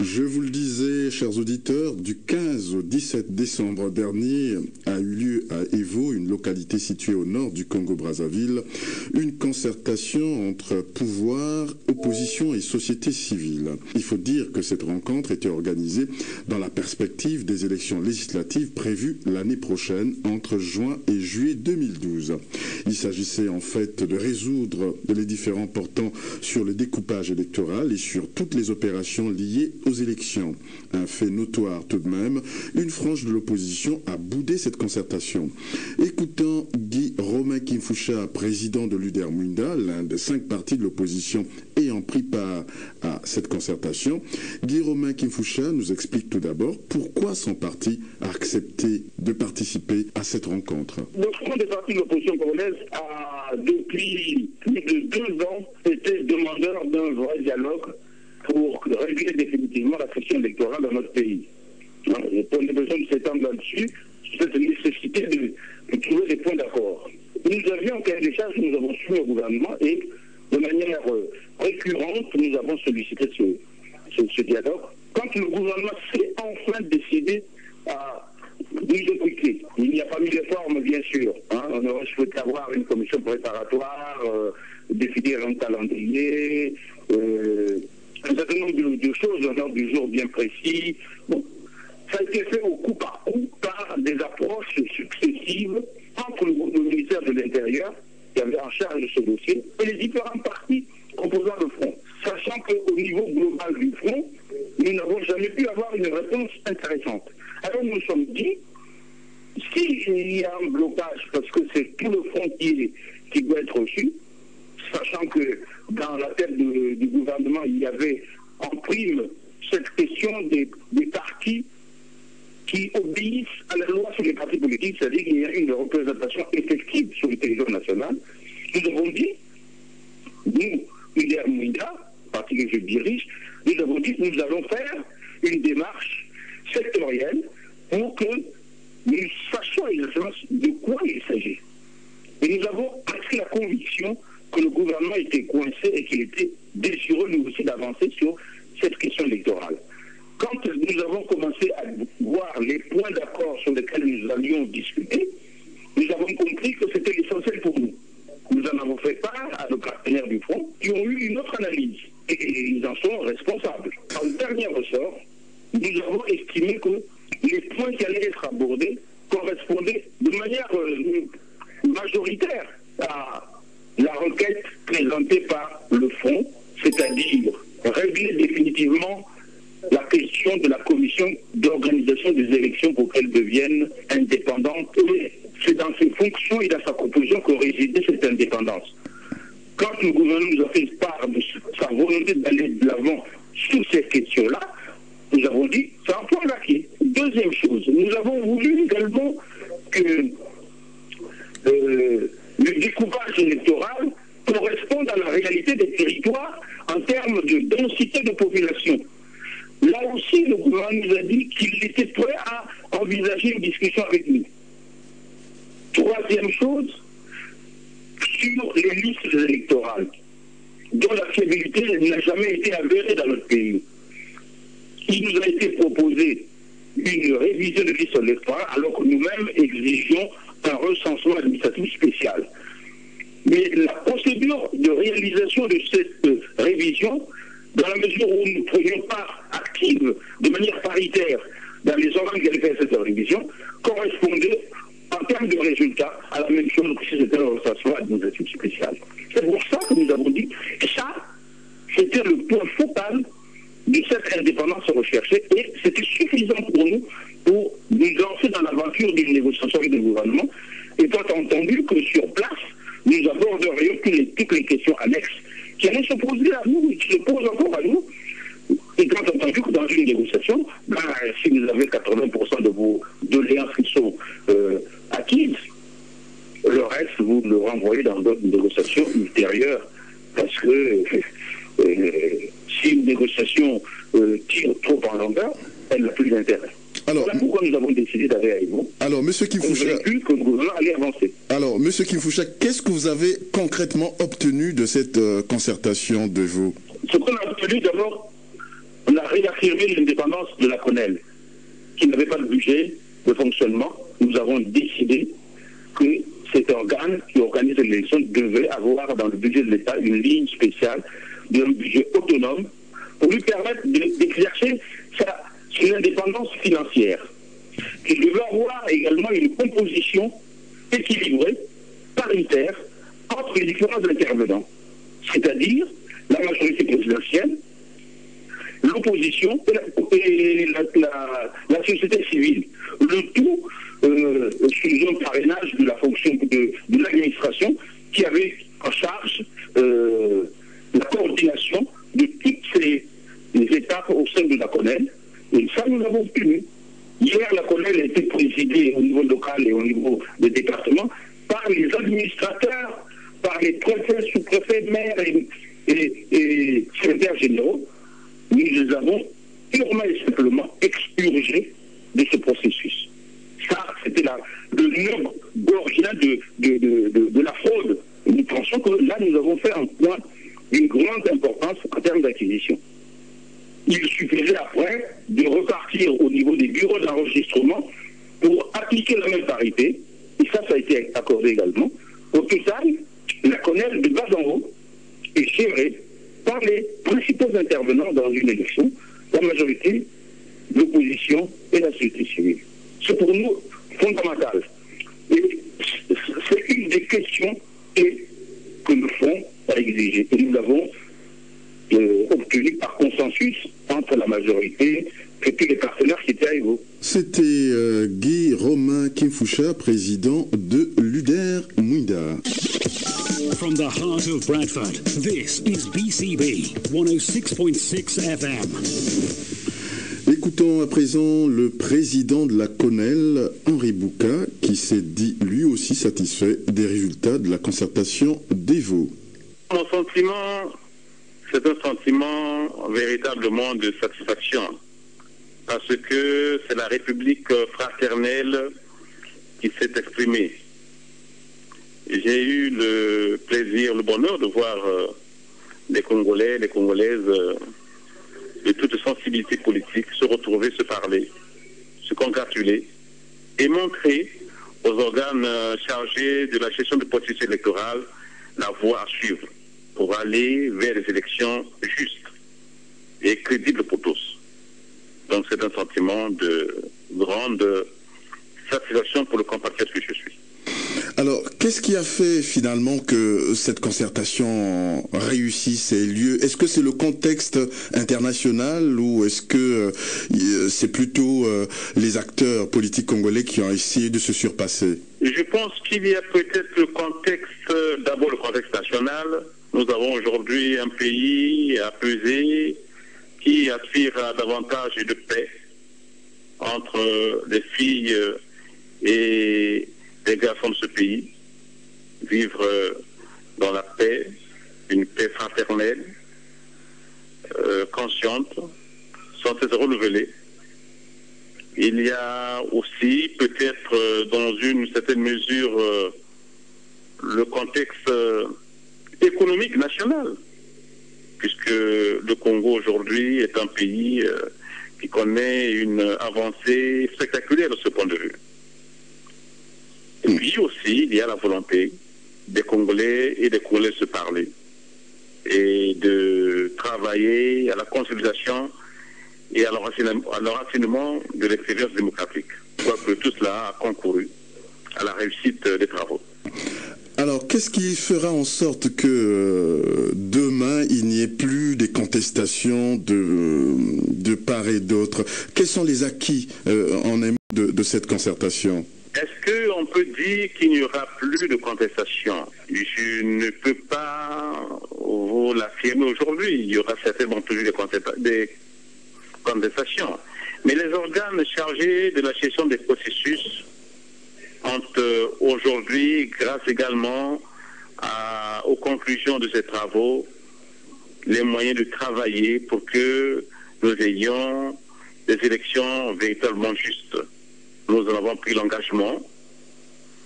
Je vous le disais, chers auditeurs, du 15 au 17 décembre dernier a eu lieu à Evo, une localité située au nord du Congo-Brazzaville, une concertation entre pouvoir, opposition et société civile. Il faut dire que cette rencontre était organisée dans la perspective des élections législatives prévues l'année prochaine, entre juin et juillet 2012. Il s'agissait en fait de résoudre les différends portant sur le découpage électoral et sur toutes les opérations liées aux élections. Un fait notoire tout de même, une frange de l'opposition a boudé cette concertation. Écoutons Guy Romain Kimfusha, président de l'UDER-Munda, l'un des 5 partis de l'opposition ayant pris part à cette concertation. Guy Romain Kimfusha nous explique tout d'abord pourquoi son parti a accepté de participer à cette rencontre. Le Front des partis de l'opposition congolaise a, depuis plus de 2 ans, été demandeur d'un vrai dialogue pour régler définitivement la question électorale dans notre pays. On a besoin de s'étendre là-dessus, cette nécessité de trouver des points d'accord. Nous avions cahier des charges, nous avons soumis au gouvernement et de manière récurrente, nous avons sollicité ce dialogue. Quand le gouvernement s'est enfin décidé à nous écouter, il n'y a pas eu de forme, bien sûr. On aurait souhaité avoir une commission préparatoire, définir un calendrier, un certain nombre de choses en ordre du jour bien précis. Bon, ça a été fait au coup par des approches successives entre le ministère de l'Intérieur, qui avait en charge de ce dossier, et les différents partis composant le front. Sachant qu'au niveau global du front, nous n'avons jamais pu avoir une réponse intéressante. Alors nous nous sommes dit, s'il y a un blocage, parce que c'est tout le front qui doit être reçu, sachant que dans la tête du gouvernement, il y avait en prime cette question des partis qui obéissent à la loi sur les partis politiques, c'est-à-dire qu'il y a une représentation effective sur le territoire national. Nous avons dit, nous, UDER-Munda, parti que je dirige, nous avons dit que nous allons faire une démarche sectorielle pour que nous sachions exactement de quoi il s'agit. Et nous avons pris la conviction que le gouvernement était coincé et qu'il était désireux lui aussi d'avancer sur cette question électorale. Quand nous avons commencé à voir les points d'accord sur lesquels nous allions discuter, nous avons compris que c'était l'essentiel pour nous. Nous en avons fait part à nos partenaires du front qui ont eu une autre analyse et ils en sont responsables. En dernier ressort, nous avons estimé que les points qui allaient être abordés correspondaient de manière majoritaire à la requête présentée par le front, c'est-à-dire régler définitivement la question de la commission d'organisation des élections pour qu'elle devienne indépendante. Et c'est dans ses fonctions et dans sa composition que résidait cette indépendance. Quand le gouvernement nous a fait part de sa volonté d'aller de l'avant sur ces questions-là, nous avons dit, c'est un point acquis. Deuxième chose, nous avons voulu également que le découpage électoral corresponde à la réalité des territoires en termes de densité de population. Là aussi, le gouvernement nous a dit qu'il était prêt à envisager une discussion avec nous. Troisième chose, sur les listes électorales, dont la fiabilité n'a jamais été avérée dans notre pays. Il nous a été proposé une révision de liste électorale alors que nous-mêmes exigeons un recensement administratif spécial. Mais la procédure de réalisation de cette révision, dans la mesure où nous ne prenions part active de manière paritaire dans les organes qui allaient faire cette révision, correspondait en termes de résultats à la même chose que si c'était un recensement administratif spécial. C'est pour ça que nous avons dit que ça, c'était le point focal de cette indépendance recherchée et c'était suffisant pour nous pour nous lancer dans l'aventure d'une négociation avec le gouvernement, étant entendu que sur place, nous aborderions toutes les questions annexes qui allaient se poser à nous et qui se posent encore à nous. Et quand entendu que dans une négociation, si vous avez 80% de vos doléances qui sont acquises, le reste, vous le renvoyez dans d'autres négociations ultérieures. Parce que si une négociation tire trop en longueur, elle n'a plus d'intérêt. Alors, voilà pourquoi nous avons décidé d'aller à Evo. Alors, M. Kimfusha, que le gouvernement allait avancer. Alors, M. Monsieur Kimfoucha, qu'est-ce que vous avez concrètement obtenu de cette concertation de vous? Ce qu'on a obtenu, d'abord, on a réaffirmé l'indépendance de la CONEL, qui n'avait pas de budget de fonctionnement. Nous avons décidé que cet organe qui organise l'élection devait avoir dans le budget de l'État une ligne spéciale d'un budget autonome pour lui permettre d'exercer son indépendance financière. Il devait avoir également une composition équilibrée, paritaire, entre les différents intervenants, c'est-à-dire la majorité présidentielle, l'opposition et la société civile. Le tout sous un parrainage de la fonction de l'administration qui avait en charge la coordination de toutes ces étapes au sein de la CONEL. Et ça, nous l'avons obtenu. Hier, la CONEL a été présidée au niveau local et au niveau des départements par les administrateurs, par les préfets, sous-préfets, maires et secrétaires généraux. Nous les avons purement et simplement expurgés de ce processus. Ça, c'était le nœud gordien de la fraude. Nous pensons que là, nous avons fait un point d'une grande importance en termes d'acquisition. Il suffisait après de repartir au niveau des bureaux d'enregistrement pour appliquer la même parité, et ça a été accordé également. Au total, la CONEL de bas en haut est gérée par les principaux intervenants dans une élection, la majorité, l'opposition et la société civile. C'est pour nous fondamental. Et c'est une des questions que le Fonds a exigé. Et nous l'avons obtenu par consensus entre la majorité et tous les partenaires qui étaient à Evo. C'était Guy Romain Kimfoucha, président de l'UDER Mouida. From the heart of Bradford, this is BCB 106.6 FM. Écoutons à présent le président de la CONEL, Henri Bouka, qui s'est dit lui aussi satisfait des résultats de la concertation d'Evo. Mon sentiment, c'est un sentiment véritablement de satisfaction, parce que c'est la République fraternelle qui s'est exprimée. J'ai eu le plaisir, le bonheur de voir les Congolais, les Congolaises de toute sensibilité politique se retrouver, se parler, se congratuler et montrer aux organes chargés de la gestion du processus électoral la voie à suivre pour aller vers des élections justes et crédibles pour tous. Donc c'est un sentiment de grande satisfaction pour le compatriote que je suis. Alors, qu'est-ce qui a fait finalement que cette concertation réussisse et ait lieu? Est-ce que c'est le contexte international ou est-ce que c'est plutôt les acteurs politiques congolais qui ont essayé de se surpasser? Je pense qu'il y a peut-être le contexte, d'abord le contexte national. Nous avons aujourd'hui un pays apaisé qui aspire à davantage de paix entre les filles et les garçons de ce pays, vivre dans la paix, une paix fraternelle, consciente, sans cesse renouvelée. Il y a aussi peut-être dans une certaine mesure le contexte économique national, puisque le Congo aujourd'hui est un pays qui connaît une avancée spectaculaire de ce point de vue. Et puis aussi, il y a la volonté des Congolais et des Congolais de se parler et de travailler à la consolidation et à l'enracinement de l'expérience démocratique. Je crois que tout cela a concouru à la réussite des travaux. Alors, qu'est-ce qui fera en sorte que demain, il n'y ait plus des contestations de part et d'autre? Quels sont les acquis en un mot de cette concertation? Est-ce qu'on peut dire qu'il n'y aura plus de contestation? Je ne peux pas vous l'affirmer aujourd'hui. Il y aura certainement toujours des contestations. Mais les organes chargés de la gestion des processus ont aujourd'hui, grâce également aux conclusions de ces travaux, les moyens de travailler pour que nous ayons des élections véritablement justes. Nous en avons pris l'engagement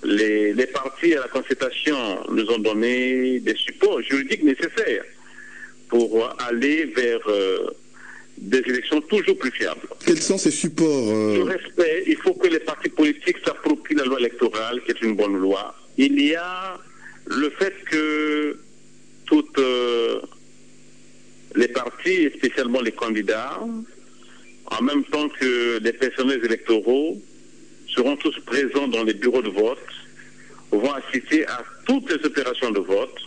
les partis à la concertation nous ont donné des supports juridiques nécessaires pour aller vers des élections toujours plus fiables. Quels sont ces supports Le respect, il faut que les partis politiques s'approprient la loi électorale, qui est une bonne loi. Il y a le fait que toutes les partis, et spécialement les candidats, en même temps que les personnels électoraux, seront tous présents dans les bureaux de vote, vont assister à toutes les opérations de vote,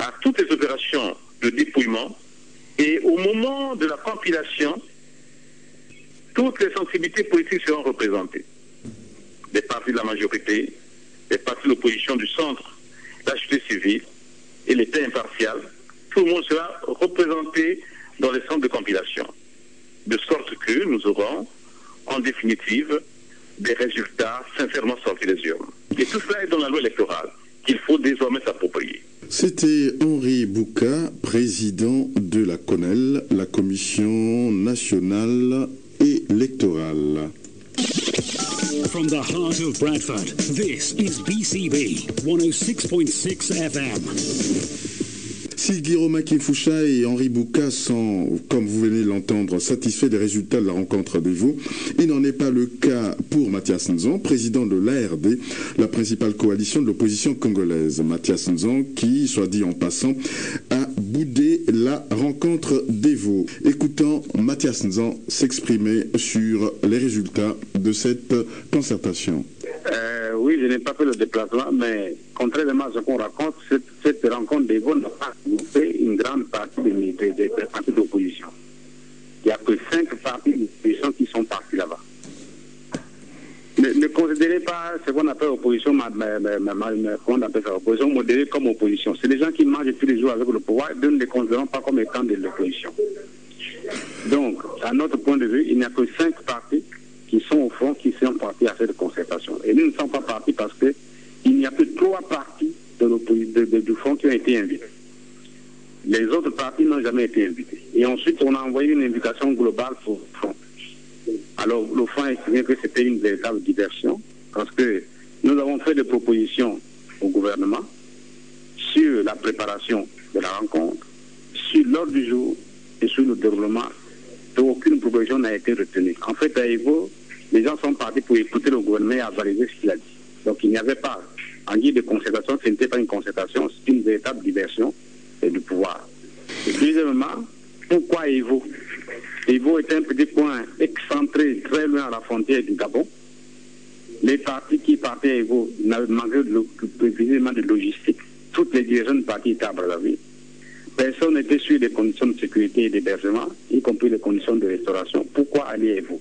à toutes les opérations de dépouillement, et au moment de la compilation, toutes les sensibilités politiques seront représentées. Les partis de la majorité, les partis de l'opposition du centre, la société civile et l'État impartial, tout le monde sera représenté dans les centres de compilation. De sorte que nous aurons, en définitive, des résultats sincèrement sortis des urnes. Et tout cela est dans la loi électorale qu'il faut désormais s'approprier. C'était Henri Bouka, président de la CONEL, la Commission nationale électorale. From the heart of Bradford, this is BCB 106.6 FM. Si Guillaume Kifoucha et Henri Bouka sont, comme vous venez de l'entendre, satisfaits des résultats de la rencontre d'Evo, il n'en est pas le cas pour Mathias Nzan, président de l'ARD, la principale coalition de l'opposition congolaise. Mathias Nzan qui, soit dit en passant, a boudé la rencontre d'Evo. Écoutons Mathias Nzan s'exprimer sur les résultats de cette concertation. Oui, je n'ai pas fait le déplacement, mais contrairement à ce qu'on raconte, cette rencontre d'Evo n'a pas fait une grande partie des partis d'opposition. Il n'y a que 5 partis d'opposition qui sont partis là-bas. Ne considérez pas ce qu'on appelle opposition, opposition modérée comme opposition. C'est les gens qui mangent tous les jours avec le pouvoir, nous ne les considérons pas comme étant de l'opposition. Donc, à notre point de vue, il n'y a que 5 partis qui sont au fond, qui sont partis à cette concertation. Et nous ne sommes pas partis parce qu'il n'y a que 3 partis du front qui ont été invités. Les autres partis n'ont jamais été invités. Et ensuite, on a envoyé une invitation globale pour le front. Alors, le front a estimé que c'était une véritable diversion parce que nous avons fait des propositions au gouvernement sur la préparation de la rencontre, sur l'ordre du jour et sur le déroulement. Donc, aucune proposition n'a été retenue. En fait, à Evo, les gens sont partis pour écouter le gouvernement et avaliser ce qu'il a dit. Donc, il n'y avait pas, en guise de concertation, ce n'était pas une concertation, c'est une véritable diversion du pouvoir. Et deuxièmement, pourquoi Evo? Evo est un petit point excentré très loin à la frontière du Gabon. Les partis qui partaient à Evo manquaient précisément de logistique. Toutes les dirigeants de partis étaient à Brazzaville. Personne n'était sur les conditions de sécurité et d'hébergement, y compris les conditions de restauration. Pourquoi aller à Evo?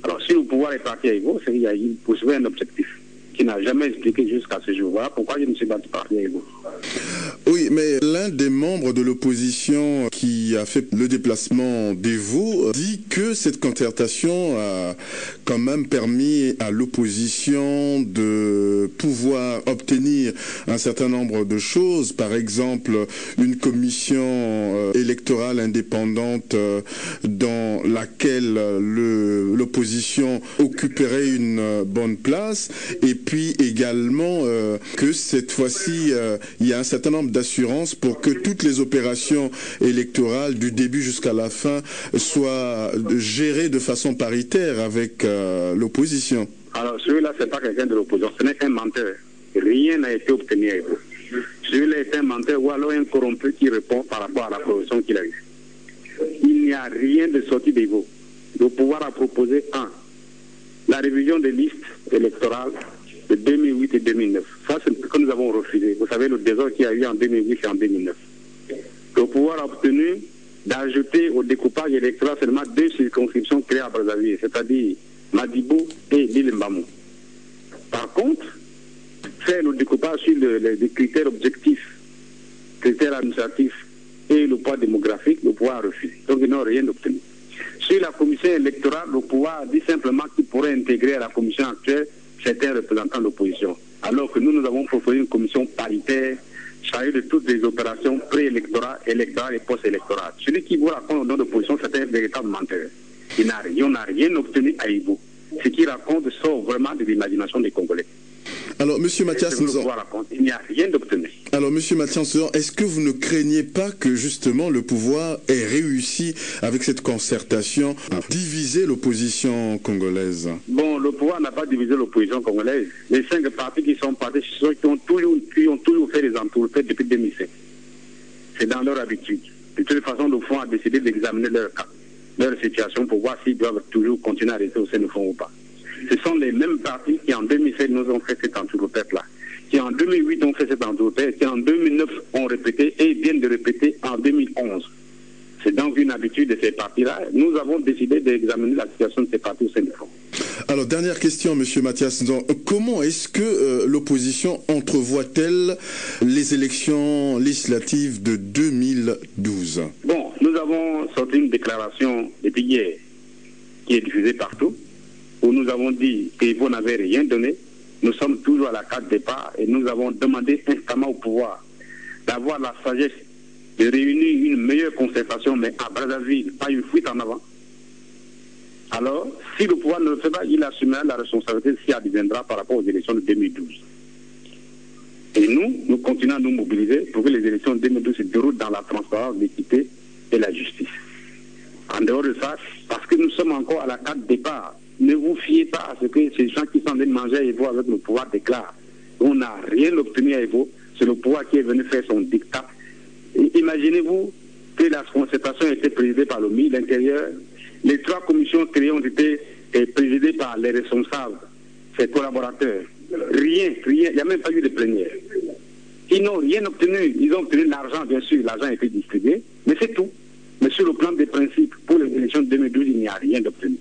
Alors, si le pouvoir est parti à Evo, c'est qu'il y a poursuivi un objectif qui n'a jamais expliqué jusqu'à ce jour. Voilà pourquoi je ne suis pas parti à Evo. Oui, mais l'un des membres de l'opposition qui a fait le déplacement d'Evo dit que cette concertation a quand même permis à l'opposition de pouvoir obtenir un certain nombre de choses. Par exemple, une commission électorale indépendante dans laquelle l'opposition occuperait une bonne place. Et puis également que cette fois-ci, il y a un certain nombre d'assurances pour que toutes les opérations électorales du début jusqu'à la fin soient gérées de façon paritaire avec l'opposition. Alors celui-là, ce n'est pas quelqu'un de l'opposition, ce n'est qu'un menteur. Rien n'a été obtenu avec vous. Celui-là est un menteur ou alors un corrompu qui répond par rapport à la proposition qu'il a eue. Il n'y a rien de sorti des vous. Le pouvoir a proposé la révision des listes électorales de 2008 et 2009. Ça, c'est ce que nous avons refusé. Vous savez, le désordre qu'il y a eu en 2008 et en 2009. Le pouvoir a obtenu d'ajouter au découpage électoral seulement 2 circonscriptions créées à Brazzaville, c'est-à-dire Madibo et l'île Mbamou. Par contre, faire le découpage sur les critères objectifs, critères administratifs et le poids démographique, le pouvoir a refusé. Donc, ils n'ont rien obtenu. Sur la commission électorale, le pouvoir a dit simplement qu'il pourrait intégrer à la commission actuelle certains représentants de l'opposition. Alors que nous avons proposé une commission paritaire chargée de toutes les opérations préélectorales, électorales et post-électorales. Celui qui vous raconte au nom de l'opposition, c'est un véritable menteur. On n'a rien obtenu à Evo. Ce qu'il raconte sort vraiment de l'imagination des Congolais. Alors, Monsieur Mathias Nzan, il n'y a rien d'obtenu. alors, Monsieur Mathias Nzan, est-ce que vous ne craignez pas que justement le pouvoir ait réussi avec cette concertation à diviser l'opposition congolaise? Bon, le pouvoir n'a pas divisé l'opposition congolaise. Les 5 partis qui sont partis, ce sont ceux qui ont toujours fait les entourfaits depuis 2007. C'est dans leur habitude. De toute façon, le Front a décidé d'examiner leur cas, leur situation pour voir s'ils doivent toujours continuer à rester au sein du Front ou pas. Ce sont les mêmes partis qui en 2007 nous ont fait cette entourfête-là, qui en 2008 ont fait cette entourfête, qui en 2009 ont répété et viennent de répéter en 2011. C'est donc une habitude de ces partis-là. Nous avons décidé d'examiner la situation de ces partis au sein du Front. Alors, dernière question, Monsieur Mathias Nzan. Comment est-ce que l'opposition entrevoit-elle les élections législatives de 2012? Bon, nous avons sorti une déclaration depuis hier qui est diffusée partout, où nous avons dit qu'Ivo n'avait rien donné. Nous sommes toujours à la carte départ et nous avons demandé instamment au pouvoir d'avoir la sagesse de réunir une meilleure concertation, mais à Brazzaville, pas une fuite en avant. Alors, si le pouvoir ne le fait pas, il assumera la responsabilité s'il adviendra par rapport aux élections de 2012. Et nous continuons à nous mobiliser pour que les élections de 2012 se déroulent dans la transparence, l'équité et la justice. En dehors de ça, parce que nous sommes encore à la carte départ, ne vous fiez pas à ce que ces gens qui sont en train de manger à Evo avec le pouvoir déclarent. On n'a rien obtenu à Evo, c'est le pouvoir qui est venu faire son dictat. Imaginez-vous que la concertation a été présidée par le ministre de l'Intérieur. Les 3 commissions créées ont été présidées par les responsables, ses collaborateurs. Rien, il n'y a même pas eu de plénière. Ils n'ont rien obtenu. Ils ont obtenu l'argent, bien sûr, l'argent a été distribué, mais c'est tout. Mais sur le plan des principes, pour les élections de 2012, il n'y a rien d'obtenu.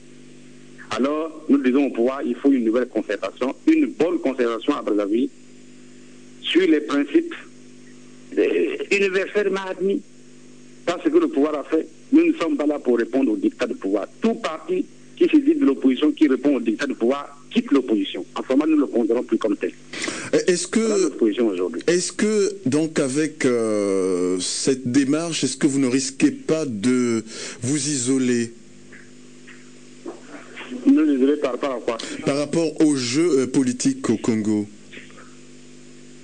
Alors, nous disons au pouvoir, il faut une nouvelle concertation, une bonne concertation à Brazzaville, sur les principes universellement admis. Parce que le pouvoir a fait, nous ne sommes pas là pour répondre au dictat du pouvoir. Tout parti qui se dit de l'opposition, qui répond au dictat du pouvoir, quitte l'opposition. En ce moment, nous ne le considérons plus comme tel. Est-ce que, donc, avec cette démarche, est-ce que vous ne risquez pas de vous isoler? Nous isoler par rapport à quoi? Par rapport au jeu politique au Congo.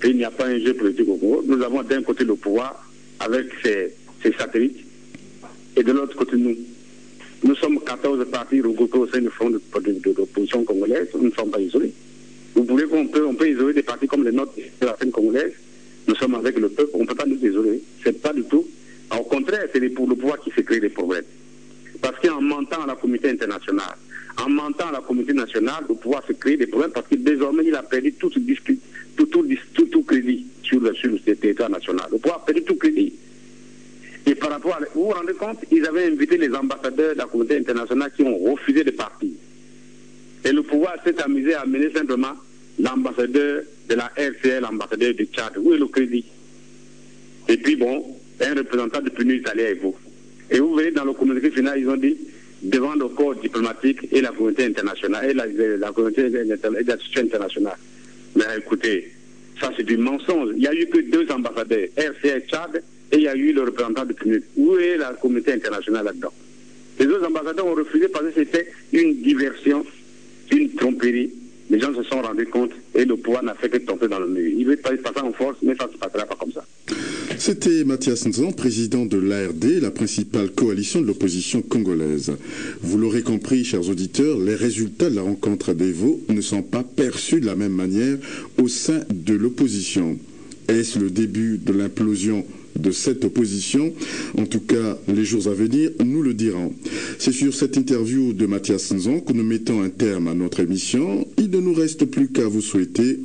Il n'y a pas un jeu politique au Congo. Nous avons d'un côté le pouvoir avec ses satellites et de l'autre côté nous. Nous sommes 14 partis regroupés au sein du front de l'opposition congolaise. Nous ne sommes pas isolés. Vous voulez qu'on peut isoler des partis comme les nôtres de la scène congolaise? Nous sommes avec le peuple, on ne peut pas nous isoler. C'est pas du tout. Au contraire, c'est pour le pouvoir qui se crée des problèmes. Parce qu'en mentant à la communauté internationale, en mentant à la communauté nationale, le pouvoir se crée des problèmes parce que désormais il a perdu tout crédit sur le territoire national. Le pouvoir a perdu tout crédit. Et par rapport à... Vous vous rendez compte, ils avaient invité les ambassadeurs de la communauté internationale qui ont refusé de partir. Et le pouvoir s'est amusé à amener simplement l'ambassadeur de la RCL, l'ambassadeur du Tchad. Où est le crédit? Et puis bon, un représentant de PNUD est allé à Evo. Et vous voyez, dans le communiqué final, ils ont dit, devant le corps diplomatique et la communauté internationale, et la communauté internationale. Mais écoutez, ça c'est du mensonge. Il n'y a eu que 2 ambassadeurs, RCL Tchad, et il y a eu le représentant de PNUD. Où est la communauté internationale là-dedans? Les 2 ambassadeurs ont refusé parce que c'était une diversion, une tromperie. Les gens se sont rendus compte et le pouvoir n'a fait que tomber dans le mur. Il veut passer en force, mais ça ne se passera pas comme ça. C'était Mathias Nzan, président de l'ARD, la principale coalition de l'opposition congolaise. Vous l'aurez compris, chers auditeurs, les résultats de la rencontre d'Evo ne sont pas perçus de la même manière au sein de l'opposition. Est-ce le début de l'implosion de cette opposition? En tout cas, les jours à venir nous le diront. C'est sur cette interview de Mathias Nzan que nous mettons un terme à notre émission. Il ne nous reste plus qu'à vous souhaiter